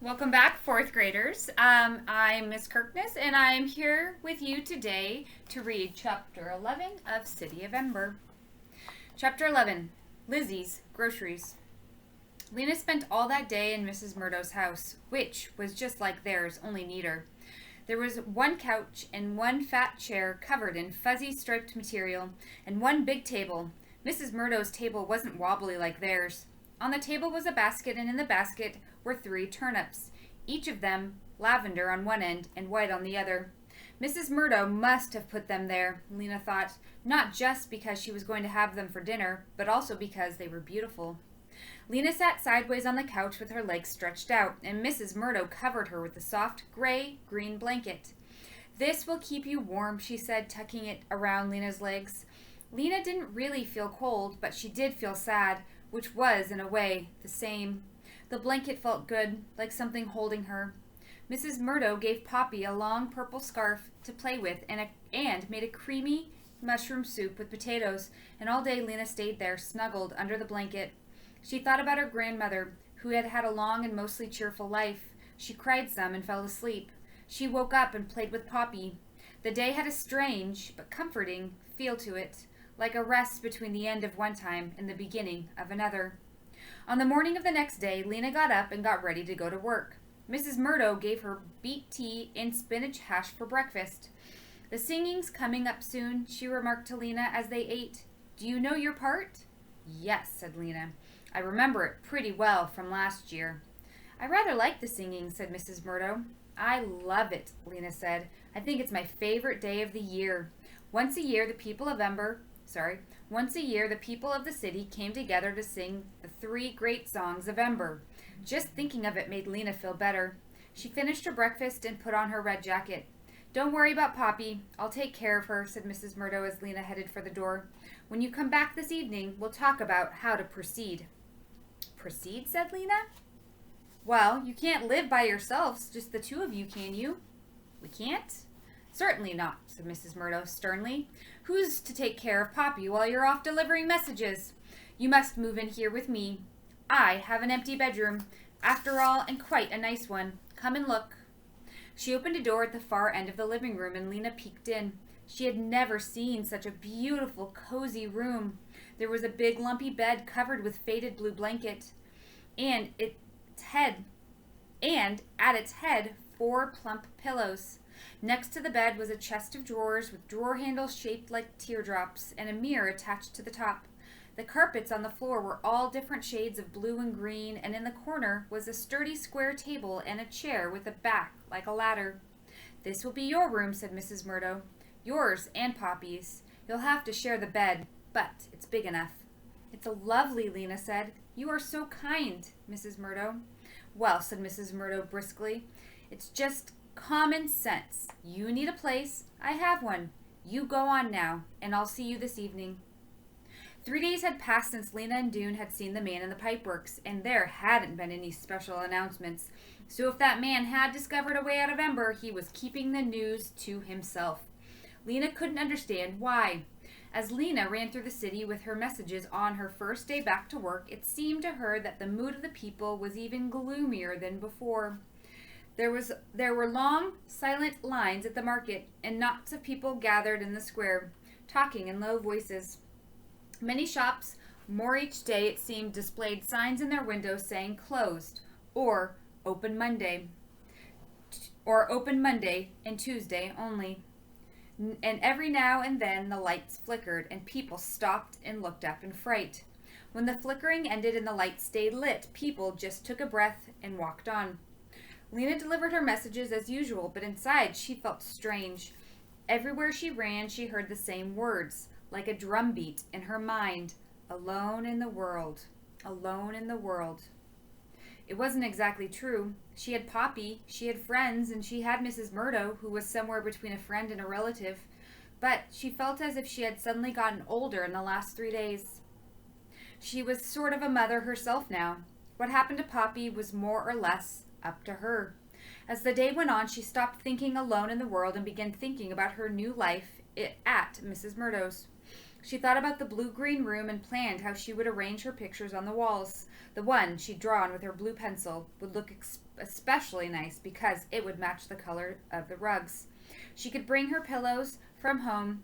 Welcome back, fourth graders. I'm Miss Kirkness, and I'm here with you today to read Chapter 11 of City of Ember. Chapter 11, Lizzie's Groceries. Lena spent all that day in Mrs. Murdo's house, which was just like theirs, only neater. There was one couch and one fat chair covered in fuzzy striped material, and one big table. Mrs. Murdo's table wasn't wobbly like theirs. On the table was a basket, and in the basket were 3 turnips, each of them lavender on one end and white on the other. Mrs. Murdo must have put them there, Lena thought, not just because she was going to have them for dinner, but also because they were beautiful. Lena sat sideways on the couch with her legs stretched out, and Mrs. Murdo covered her with a soft gray-green blanket. "This will keep you warm," she said, tucking it around Lena's legs. Lena didn't really feel cold, but she did feel sad, which was, in a way, the same. The blanket felt good, like something holding her. Mrs. Murdo gave Poppy a long purple scarf to play with and made a creamy mushroom soup with potatoes, and all day Lena stayed there, snuggled under the blanket. She thought about her grandmother, who had had a long and mostly cheerful life. She cried some and fell asleep. She woke up and played with Poppy. The day had a strange, but comforting, feel to it, like a rest between the end of one time and the beginning of another. On the morning of the next day, Lena got up and got ready to go to work. Mrs. Murdo gave her beet tea and spinach hash for breakfast. "The singing's coming up soon," she remarked to Lena as they ate. "Do you know your part?" "Yes," said Lena. "I remember it pretty well from last year." "I rather like the singing," said Mrs. Murdo. "I love it," Lena said. "I think it's my favorite day of the year. Once a year, the people of the city came together to sing the 3 great songs of Ember." Just thinking of it made Lena feel better. She finished her breakfast and put on her red jacket. "Don't worry about Poppy. I'll take care of her," said Mrs. Murdo as Lena headed for the door. "When you come back this evening, we'll talk about how to proceed." "Proceed?" said Lena. "Well, you can't live by yourselves, just the 2 of you, can you?" "We can't?" "Certainly not," said Mrs. Murdo sternly. "Who's to take care of Poppy while you're off delivering messages? You must move in here with me. I have an empty bedroom, after all, and quite a nice one. Come and look." She opened a door at the far end of the living room, and Lena peeked in. She had never seen such a beautiful, cozy room. There was a big, lumpy bed covered with faded blue blanket, and at its head 4 plump pillows. Next to the bed was a chest of drawers with drawer handles shaped like teardrops and a mirror attached to the top. The carpets on the floor were all different shades of blue and green, and in the corner was a sturdy square table and a chair with a back like a ladder. "This will be your room," said Mrs. Murdo. "Yours and Poppy's. You'll have to share the bed, but it's big enough." "It's lovely," Lena said. "You are so kind, Mrs. Murdo." "Well," said Mrs. Murdo briskly, "it's just common sense. You need a place. I have one. You go on now, and I'll see you this evening." 3 days had passed since Lena and Doone had seen the man in the pipeworks, and there hadn't been any special announcements. So if that man had discovered a way out of Ember, he was keeping the news to himself. Lena couldn't understand why. As Lena ran through the city with her messages on her first day back to work, it seemed to her that the mood of the people was even gloomier than before. There were long, silent lines at the market, and knots of people gathered in the square, talking in low voices. Many shops, more each day it seemed, displayed signs in their windows saying "closed" or "open Monday" and Tuesday only. And every now and then the lights flickered, and people stopped and looked up in fright. When the flickering ended and the lights stayed lit, people just took a breath and walked on. Lena delivered her messages as usual, but inside she felt strange. Everywhere she ran, she heard the same words, like a drumbeat in her mind. "Alone in the world. Alone in the world." It wasn't exactly true. She had Poppy, she had friends, and she had Mrs. Murdo, who was somewhere between a friend and a relative. But she felt as if she had suddenly gotten older in the last 3 days. She was sort of a mother herself now. What happened to Poppy was more or less up to her. As the day went on, she stopped thinking alone in the world and began thinking about her new life at Mrs. Murdo's. She thought about the blue-green room and planned how she would arrange her pictures on the walls. The one she'd drawn with her blue pencil would look especially nice because it would match the color of the rugs. She could bring her pillows from home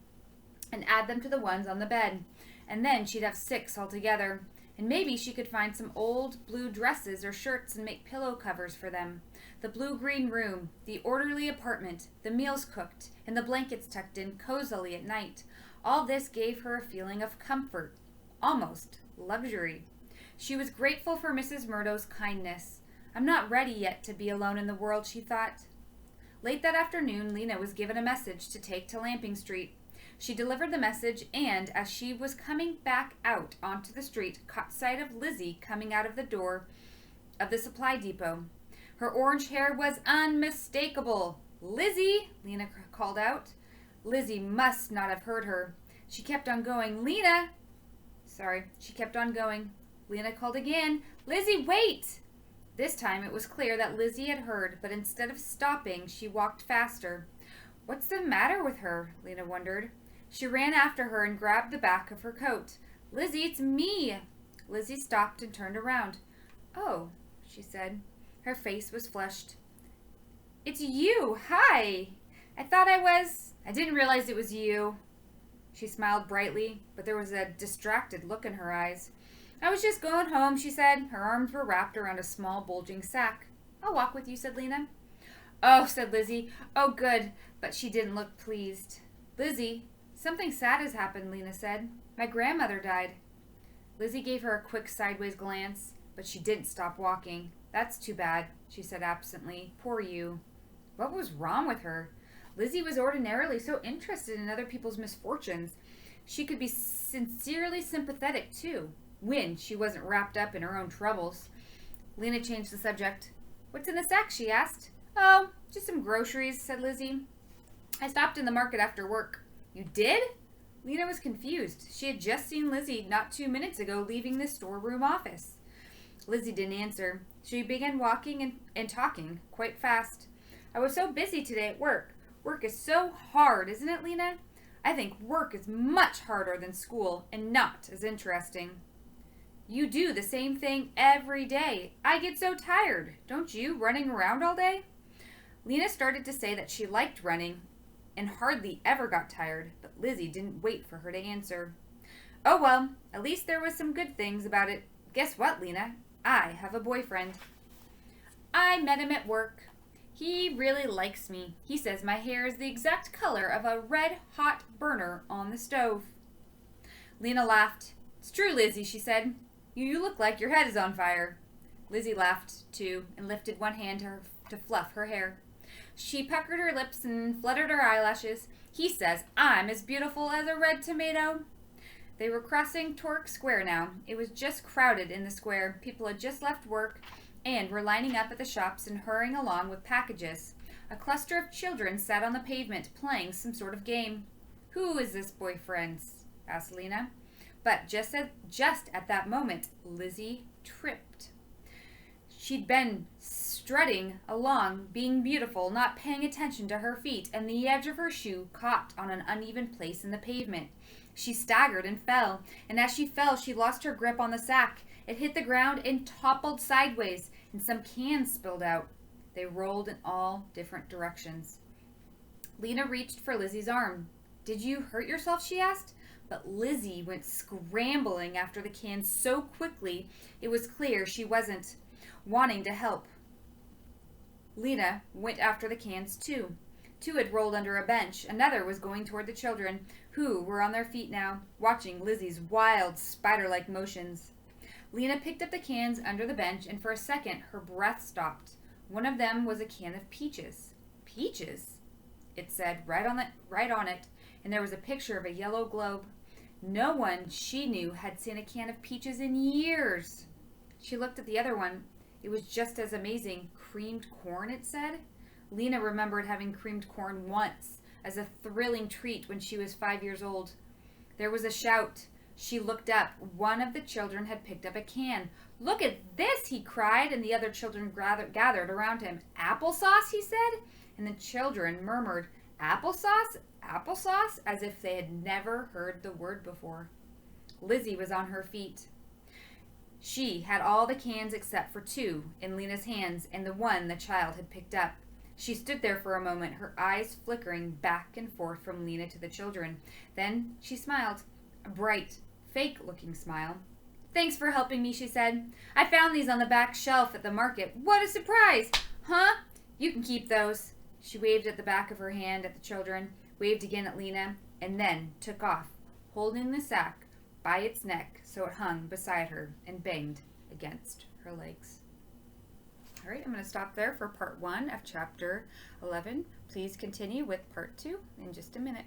and add them to the ones on the bed, and then she'd have 6 altogether. And maybe she could find some old blue dresses or shirts and make pillow covers for them. The blue-green room, the orderly apartment, the meals cooked, and the blankets tucked in cozily at night. All this gave her a feeling of comfort, almost luxury. She was grateful for Mrs. Murdo's kindness. I'm not ready yet to be alone in the world, she thought. Late that afternoon, Lena was given a message to take to Lamping Street. She delivered the message and, as she was coming back out onto the street, caught sight of Lizzie coming out of the door of the supply depot. Her orange hair was unmistakable. "Lizzie!" Lena called out. Lizzie must not have heard her. She kept on going. She kept on going. Lena called again. "Lizzie, wait!" This time it was clear that Lizzie had heard, but instead of stopping, she walked faster. What's the matter with her? Lena wondered. She ran after her and grabbed the back of her coat. "Lizzie, it's me!" Lizzie stopped and turned around. "Oh," she said. Her face was flushed. "It's you! Hi! I didn't realize it was you." She smiled brightly, but there was a distracted look in her eyes. "I was just going home," she said. Her arms were wrapped around a small bulging sack. "I'll walk with you," said Lena. "Oh," said Lizzie. "Oh, good." But she didn't look pleased. "Lizzie, something sad has happened," Lena said. "My grandmother died." Lizzie gave her a quick sideways glance, but she didn't stop walking. "That's too bad," she said absently. "Poor you." What was wrong with her? Lizzie was ordinarily so interested in other people's misfortunes. She could be sincerely sympathetic, too, when she wasn't wrapped up in her own troubles. Lena changed the subject. "What's in the sack?" she asked. "Oh, just some groceries," said Lizzie. "I stopped in the market after work." "You did?" Lena was confused. She had just seen Lizzie not 2 minutes ago leaving the storeroom office. Lizzie didn't answer. She began walking and talking quite fast. "I was so busy today at work. Work is so hard, isn't it, Lena? I think work is much harder than school and not as interesting." "You do the same thing every day. I get so tired. Don't you, running around all day?" Lena started to say that she liked running and hardly ever got tired, but Lizzie didn't wait for her to answer. "Oh well, at least there was some good things about it. Guess what, Lena? I have a boyfriend. I met him at work. He really likes me. He says my hair is the exact color of a red-hot burner on the stove." Lena laughed. "It's true, Lizzie," she said. You look like your head is on fire." Lizzie laughed, too, and lifted one hand to fluff her hair. She puckered her lips and fluttered her eyelashes. "He says I'm as beautiful as a red tomato." They were crossing Torque Square now. It was just crowded in the square. People had just left work and were lining up at the shops and hurrying along with packages. A cluster of children sat on the pavement playing some sort of game. "Who is this boyfriend?" asked Lena. But just at that moment, Lizzie tripped. She'd been strutting along, being beautiful, not paying attention to her feet, and the edge of her shoe caught on an uneven place in the pavement. She staggered and fell, and as she fell, she lost her grip on the sack. It hit the ground and toppled sideways, and some cans spilled out. They rolled in all different directions. Lena reached for Lizzie's arm. "Did you hurt yourself?" she asked. But Lizzie went scrambling after the cans so quickly it was clear she wasn't wanting to help. Lena went after the cans too. 2 had rolled under a bench. Another was going toward the children, who were on their feet now, watching Lizzie's wild, spider-like motions. Lena picked up the cans under the bench, and for a second her breath stopped. One of them was a can of peaches. "Peaches?" it said, right on it, and there was a picture of a yellow globe. No one she knew had seen a can of peaches in years. She looked at the other one. It was just as amazing. "Creamed corn," it said. Lena remembered having creamed corn once as a thrilling treat when she was 5 years old. There was a shout. She looked up. One of the children had picked up a can. "Look at this," he cried, and the other children gathered around him. "Applesauce," he said, and the children murmured, Applesauce? Applesauce? As if they had never heard the word before. Lizzie was on her feet. She had all the cans except for 2 in Lena's hands and the one the child had picked up. She stood there for a moment, her eyes flickering back and forth from Lena to the children. Then she smiled, a bright, fake-looking smile. "Thanks for helping me," she said. "I found these on the back shelf at the market. What a surprise!" "Huh? You can keep those." She waved at the back of her hand at the children, waved again at Lena, and then took off, holding the sack by its neck so it hung beside her and banged against her legs. All right, I'm going to stop there for part 1 of chapter 11. Please continue with part 2 in just a minute.